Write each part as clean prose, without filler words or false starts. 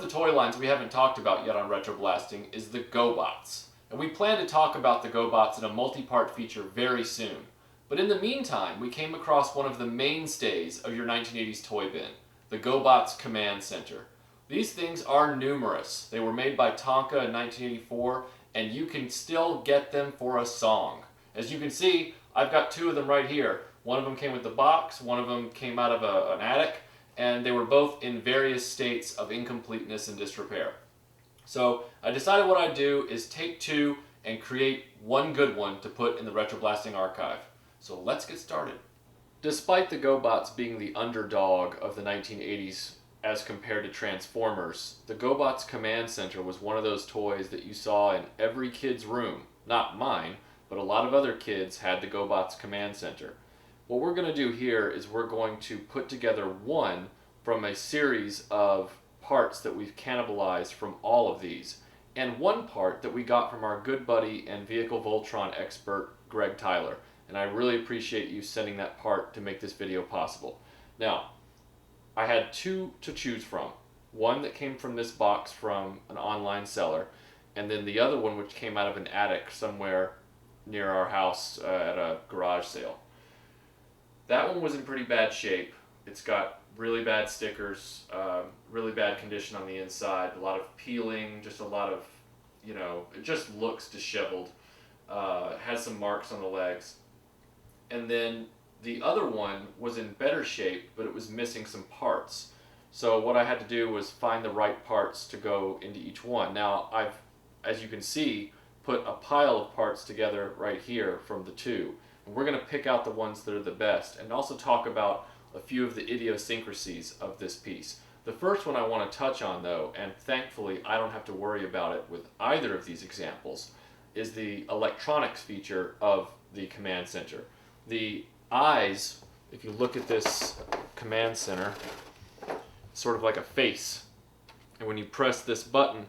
toy lines we haven't talked about yet on RetroBlasting is the GoBots. And we plan to talk about the GoBots in a multi-part feature very soon. But in the meantime, we came across one of the mainstays of your 1980s toy bin, the GoBots Command Center. These things are numerous. They were made by Tonka in 1984, and you can still get them for a song. As you can see, I've got two of them right here. One of them came with the box, one of them came out of an attic, and they were both in various states of incompleteness and disrepair. So I decided what I'd do is take two and create one good one to put in the RetroBlasting archive. So let's get started. Despite the GoBots being the underdog of the 1980s as compared to Transformers, the GoBots Command Center was one of those toys that you saw in every kid's room. Not mine, but a lot of other kids had the GoBots Command Center. What we're going to do here is we're going to put together one from a series of parts that we've cannibalized from all of these, and one part that we got from our good buddy and Vehicle Voltron expert, Greg Tyler. And I really appreciate you sending that part to make this video possible. Now, I had two to choose from. One that came from this box from an online seller, and then the other one which came out of an attic somewhere near our house at a garage sale. That one was in pretty bad shape. It's got really bad stickers, really bad condition on the inside, a lot of peeling, just a lot of, it just looks disheveled. Has some marks on the legs. And then the other one was in better shape, but it was missing some parts. So what I had to do was find the right parts to go into each one. Now I've, as you can see, put a pile of parts together right here from the two. And we're going to pick out the ones that are the best and also talk about a few of the idiosyncrasies of this piece. The first one I want to touch on though, and thankfully I don't have to worry about it with either of these examples, is the electronics feature of the Command Center. The eyes, if you look at this Command Center, sort of like a face. And when you press this button,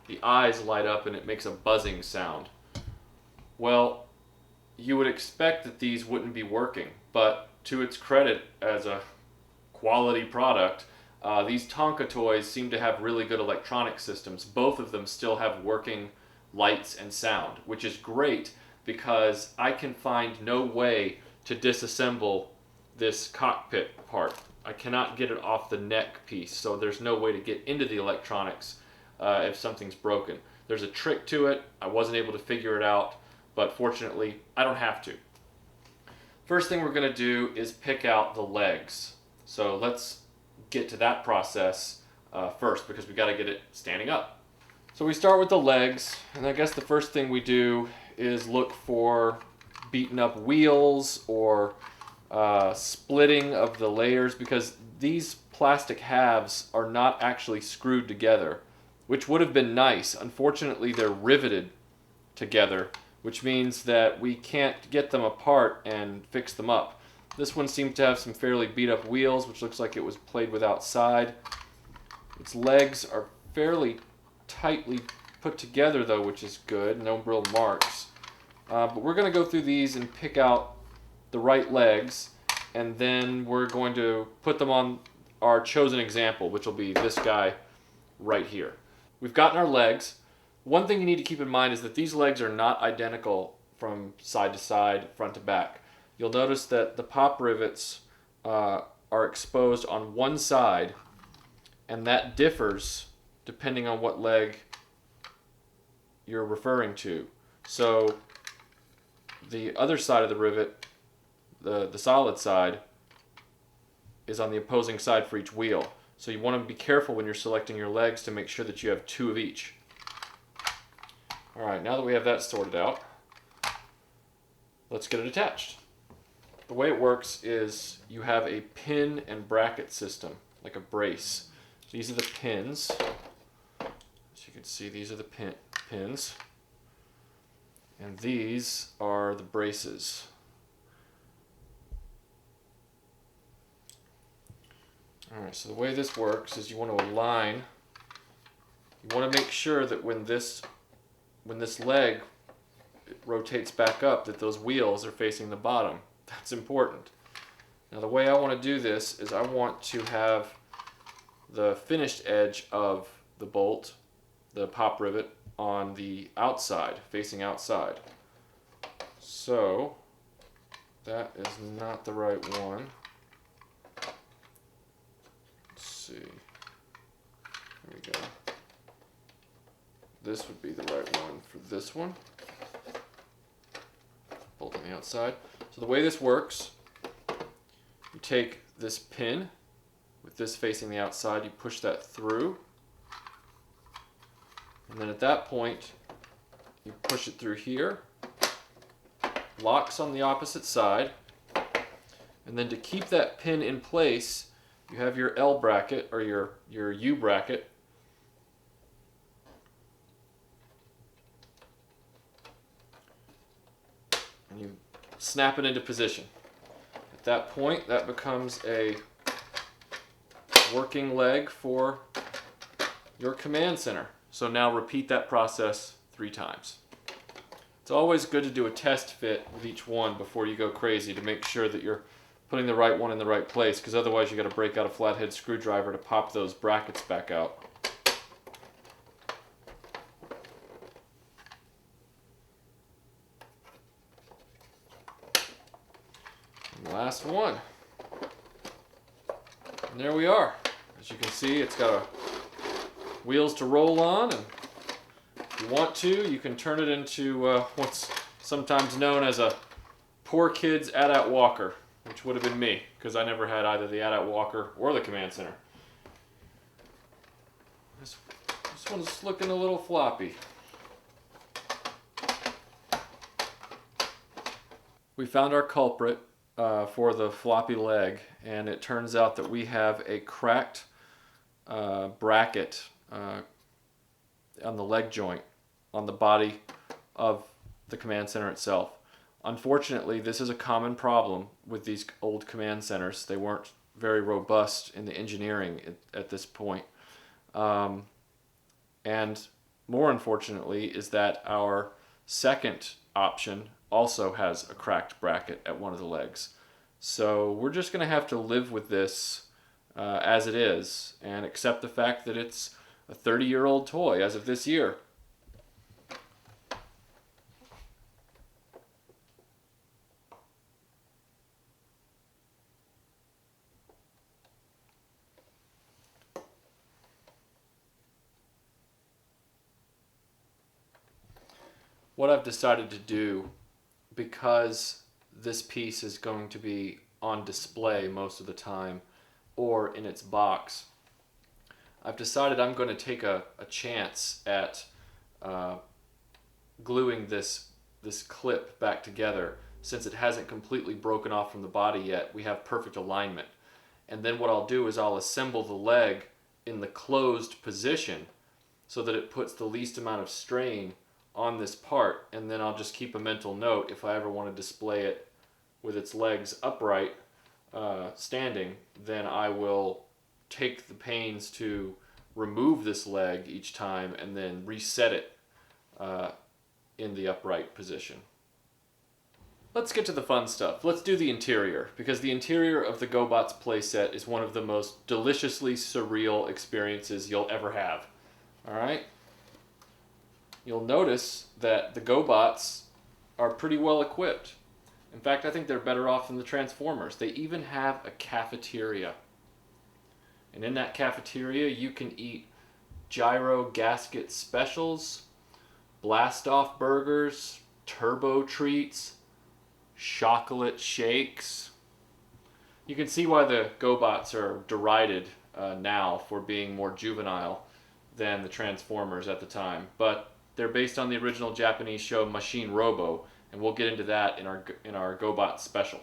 the eyes light up and it makes a buzzing sound. Well, you would expect that these wouldn't be working, but to its credit as a quality product, these Tonka toys seem to have really good electronic systems. Both of them still have working lights and sound, which is great because I can find no way to disassemble this cockpit part. I cannot get it off the neck piece, so there's no way to get into the electronics if something's broken. There's a trick to it. I wasn't able to figure it out, but fortunately, I don't have to. First thing we're going to do is pick out the legs. So let's get to that process first because we got to get it standing up. So we start with the legs, and I guess the first thing we do is look for beaten up wheels or splitting of the layers, because these plastic halves are not actually screwed together, which would have been nice. Unfortunately, they're riveted together, which means that we can't get them apart and fix them up. This one seemed to have some fairly beat up wheels, which looks like it was played with outside. Its legs are fairly tightly put together though, which is good, no real marks. But we're going to go through these and pick out the right legs, and then we're going to put them on our chosen example, which will be this guy right here. We've gotten our legs. One thing you need to keep in mind is that these legs are not identical from side to side, front to back. You'll notice that the pop rivets are exposed on one side, and that differs depending on what leg you're referring to. So the other side of the rivet, the solid side, is on the opposing side for each wheel. So you want to be careful when you're selecting your legs to make sure that you have two of each. Alright, now that we have that sorted out, let's get it attached. The way it works is you have a pin and bracket system, like a brace. These are the pins. As you can see, these are the pins. And these are the braces. Alright, so the way this works is you want to align, you want to make sure that when this leg rotates back up, that those wheels are facing the bottom. That's important. Now the way I want to do this is I want to have the finished edge of the bolt, the pop rivet, on the outside, facing outside. So that is not the right one. Let's see. There we go. This would be the right one for this one. Bolt on the outside. So the way this works, you take this pin with this facing the outside, you push that through, and then at that point you push it through here, locks on the opposite side, and then to keep that pin in place you have your L bracket or your U bracket. And you snap it into position. At that point, that becomes a working leg for your command center. So now repeat that process 3 times. It's always good to do a test fit with each one before you go crazy to make sure that you're putting the right one in the right place, because otherwise you got to break out a flathead screwdriver to pop those brackets back out. And the last one. And there we are. As you can see, it's got wheels to roll on, and if you want to, you can turn it into what's sometimes known as a poor kid's AT-AT walker, which would have been me, because I never had either the AT-AT walker or the command center. This one's looking a little floppy. We found our culprit for the floppy leg, and it turns out that we have a cracked bracket on the leg joint on the body of the command center itself. Unfortunately, this is a common problem with these old command centers. They weren't very robust in the engineering at this point. And more unfortunately is that our second option also has a cracked bracket at one of the legs. So we're just going to have to live with this as it is and accept the fact that it's a 30-year-old toy as of this year. What I've decided to do, because this piece is going to be on display most of the time or in its box, I've decided I'm going to take a chance at gluing this clip back together. Since it hasn't completely broken off from the body yet, we have perfect alignment. And then what I'll do is I'll assemble the leg in the closed position so that it puts the least amount of strain on this part, and then I'll just keep a mental note if I ever want to display it with its legs upright, standing, then I will take the pains to remove this leg each time and then reset it in the upright position. Let's get to the fun stuff. Let's do the interior, because the interior of the GoBots playset is one of the most deliciously surreal experiences you'll ever have. Alright? You'll notice that the GoBots are pretty well equipped. In fact, I think they're better off than the Transformers. They even have a cafeteria. And in that cafeteria, you can eat gyro gasket specials, blast-off burgers, turbo treats, chocolate shakes. You can see why the GoBots are derided now for being more juvenile than the Transformers at the time. But they're based on the original Japanese show Machine Robo, and we'll get into that in our GoBots special.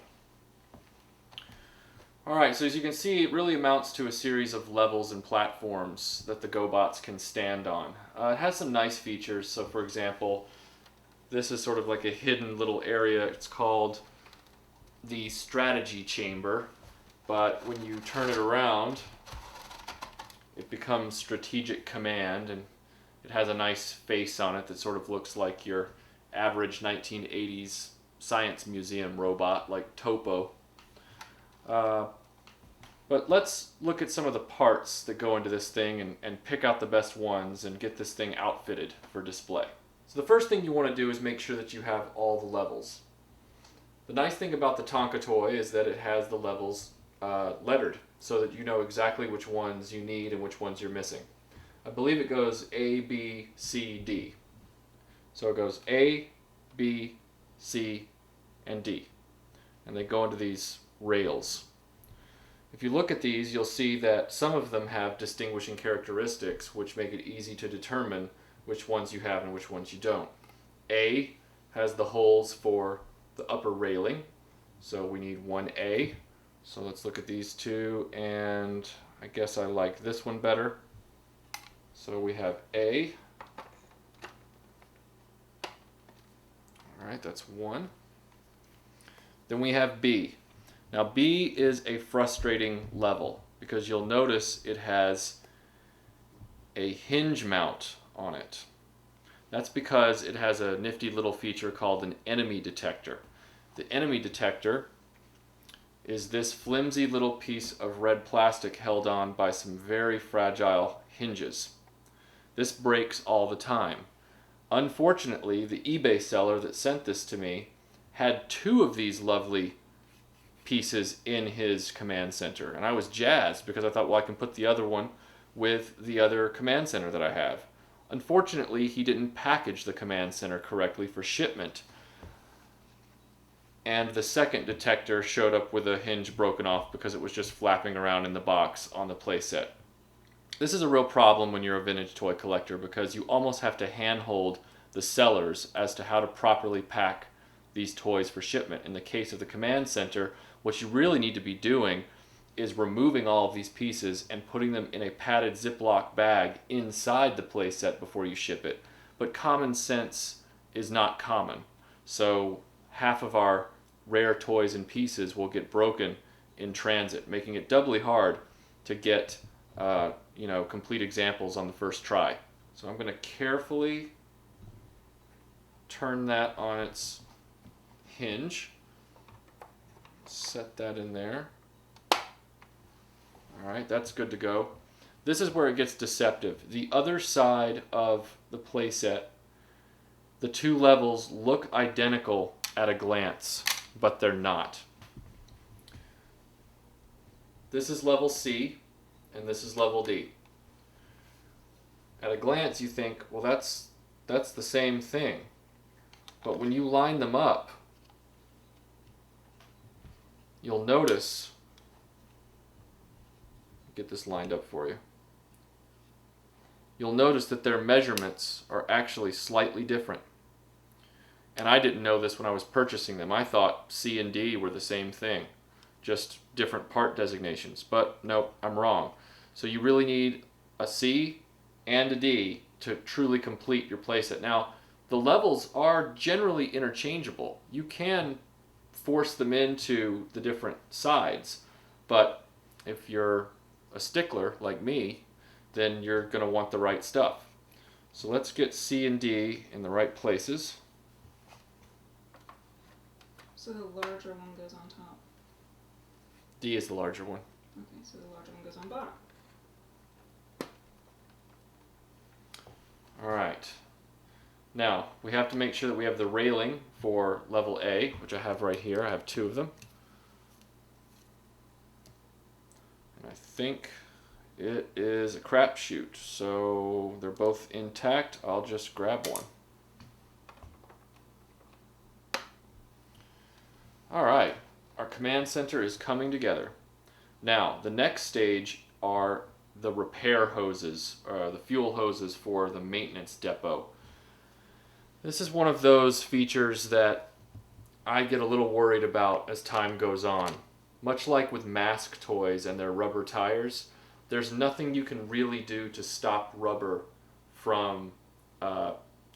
Alright, so as you can see, it really amounts to a series of levels and platforms that the GoBots can stand on. It has some nice features. So for example, this is sort of like a hidden little area. It's called the strategy chamber, but when you turn it around, it becomes strategic command, and it has a nice face on it that sort of looks like your average 1980s science museum robot like Topo. But But let's look at some of the parts that go into this thing and pick out the best ones and get this thing outfitted for display. So the first thing you want to do is make sure that you have all the levels. The nice thing about the Tonka toy is that it has the levels lettered so that you know exactly which ones you need and which ones you're missing. I believe it goes A, B, C, D. So it goes A, B, C, and D. And they go into these rails. If you look at these, you'll see that some of them have distinguishing characteristics which make it easy to determine which ones you have and which ones you don't. A has the holes for the upper railing, so we need one A. So let's look at these two, and I guess I like this one better. So we have A. Alright, that's one. Then we have B. Now B is a frustrating level because you'll notice it has a hinge mount on it. That's because it has a nifty little feature called an enemy detector. The enemy detector is this flimsy little piece of red plastic held on by some very fragile hinges. This breaks all the time. Unfortunately, the eBay seller that sent this to me had two of these lovely pieces in his command center, and I was jazzed because I thought, well, I can put the other one with the other command center that I have. Unfortunately, he didn't package the command center correctly for shipment, and the second detector showed up with a hinge broken off because it was just flapping around in the box on the playset. This is a real problem when you're a vintage toy collector because you almost have to handhold the sellers as to how to properly pack these toys for shipment. In the case of the command center, what you really need to be doing is removing all of these pieces and putting them in a padded Ziploc bag inside the playset before you ship it. But common sense is not common. So half of our rare toys and pieces will get broken in transit, making it doubly hard to get complete examples on the first try. So I'm going to carefully turn that on its hinge. Set that in there. Alright, that's good to go. This is where it gets deceptive. The other side of the playset, the two levels look identical at a glance, but they're not. This is level C, and this is level D. At a glance you think, well, that's the same thing. But when you line them up, you'll notice, get this lined up for you, you'll notice that their measurements are actually slightly different. And I didn't know this when I was purchasing them. I thought C and D were the same thing, just different part designations. But nope, I'm wrong. So you really need a C and a D to truly complete your playset. Now, the levels are generally interchangeable. You can force them into the different sides, but if you're a stickler like me, then you're going to want the right stuff. So let's get C and D in the right places. So the larger one goes on top. D is the larger one. Okay, so the larger one goes on bottom. Alright. Now, we have to make sure that we have the railing for level A, which I have right here. I have two of them. And I think it is a crapshoot, so they're both intact. I'll just grab one. Alright, our command center is coming together. Now, the next stage are the repair hoses, the fuel hoses for the maintenance depot. This is one of those features that I get a little worried about as time goes on. Much like with mask toys and their rubber tires, there's nothing you can really do to stop rubber from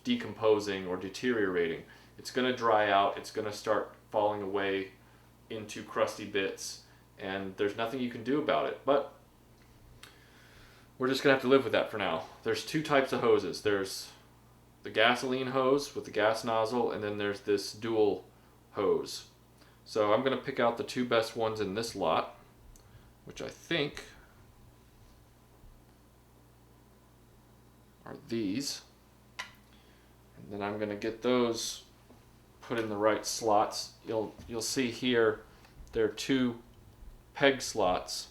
decomposing or deteriorating. It's going to dry out, it's going to start falling away into crusty bits, and there's nothing you can do about it. But we're just going to have to live with that for now. There's two types of hoses. There's the gasoline hose with the gas nozzle, and then there's this dual hose. So I'm going to pick out the two best ones in this lot, which I think are these. And then I'm going to get those put in the right slots. You'll see here there are 2 peg slots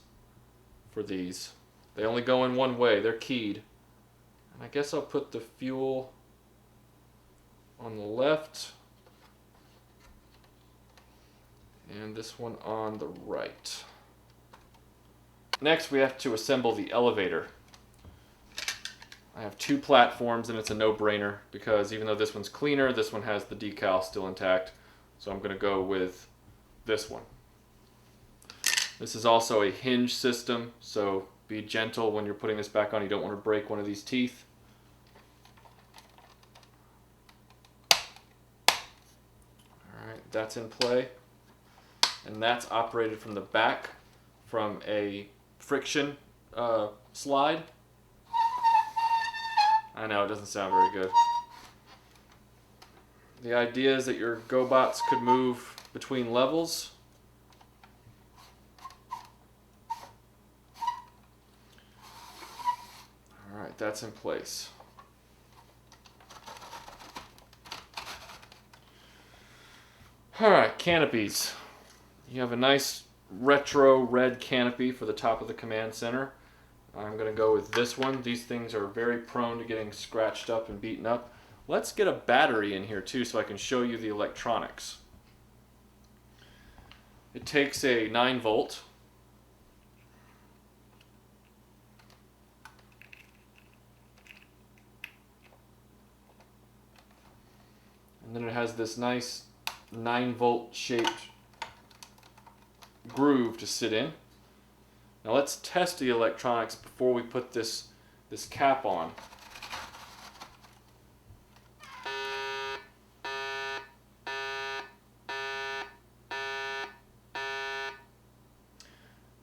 for these. They only go in one way. They're keyed. And I guess I'll put the fuel on the left and this one on the right. Next we have to assemble the elevator. I have 2 platforms and it's a no-brainer because even though this one's cleaner, this one has the decal still intact. So I'm going to go with this one. This is also a hinge system, so be gentle when you're putting this back on. You don't want to break one of these teeth. Alright, that's in play. And that's operated from the back from a friction slide. I know, it doesn't sound very good. The idea is that your GoBots could move between levels. Alright, that's in place. Alright, canopies. You have a nice retro red canopy for the top of the command center. I'm going to go with this one. These things are very prone to getting scratched up and beaten up. Let's get a battery in here too so I can show you the electronics. It takes a 9-volt. And then it has this nice 9-volt shaped groove to sit in. Now let's test the electronics before we put this cap on.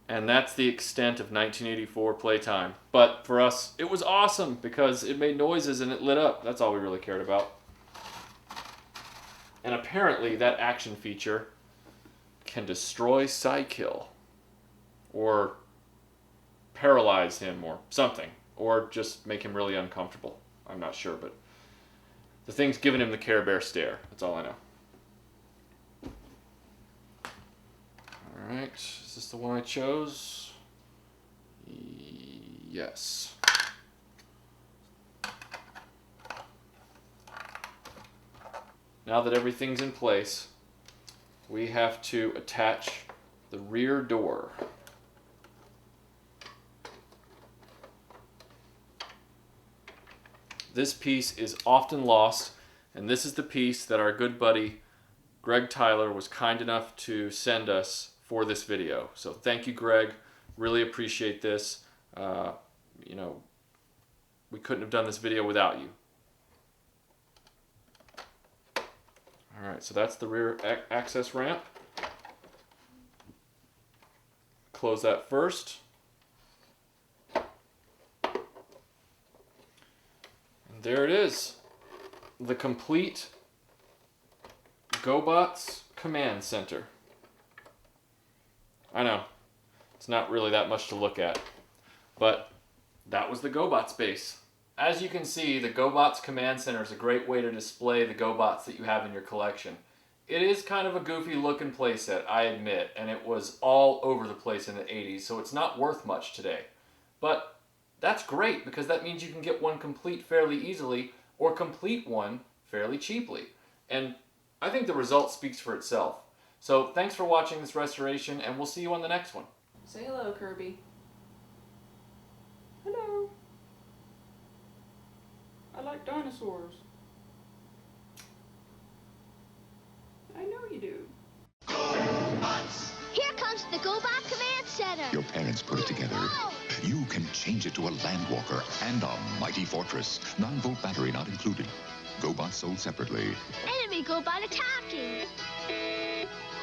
And that's the extent of 1984 playtime. But for us, it was awesome because it made noises and it lit up. That's all we really cared about. And apparently that action feature can destroy Psykill, or paralyze him, or something, or just make him really uncomfortable. I'm not sure, but the thing's giving him the Care Bear stare. That's all I know. Alright, is this the one I chose? Yes. Now that everything's in place, we have to attach the rear door. This piece is often lost, and this is the piece that our good buddy Greg Tyler was kind enough to send us for this video. So thank you, Greg. Really appreciate this. You know, we couldn't have done this video without you. Alright, so that's the rear access ramp. Close that first. And there it is. The complete GoBots command center. I know, it's not really that much to look at, but that was the GoBots base. As you can see, the GoBots command center is a great way to display the GoBots that you have in your collection. It is kind of a goofy looking playset, I admit, and it was all over the place in the 80s, so it's not worth much today. But that's great, because that means you can get one complete fairly easily, or complete one fairly cheaply. And I think the result speaks for itself. So thanks for watching this restoration, and we'll see you on the next one. Say hello, Kirby. Hello. I like dinosaurs. I know you do. Here comes the GoBot Command Center. Your parents put it together. You can change it to a land walker and a mighty fortress. 9-volt battery not included. GoBots sold separately. Enemy GoBot attacking.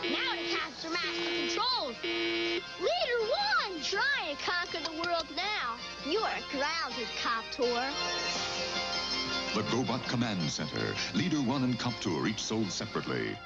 Now it has their master controls. Leader 1! Try and conquer the world now. You are grounded, Coptor. The GoBot Command Center. Leader 1 and Coptor each sold separately.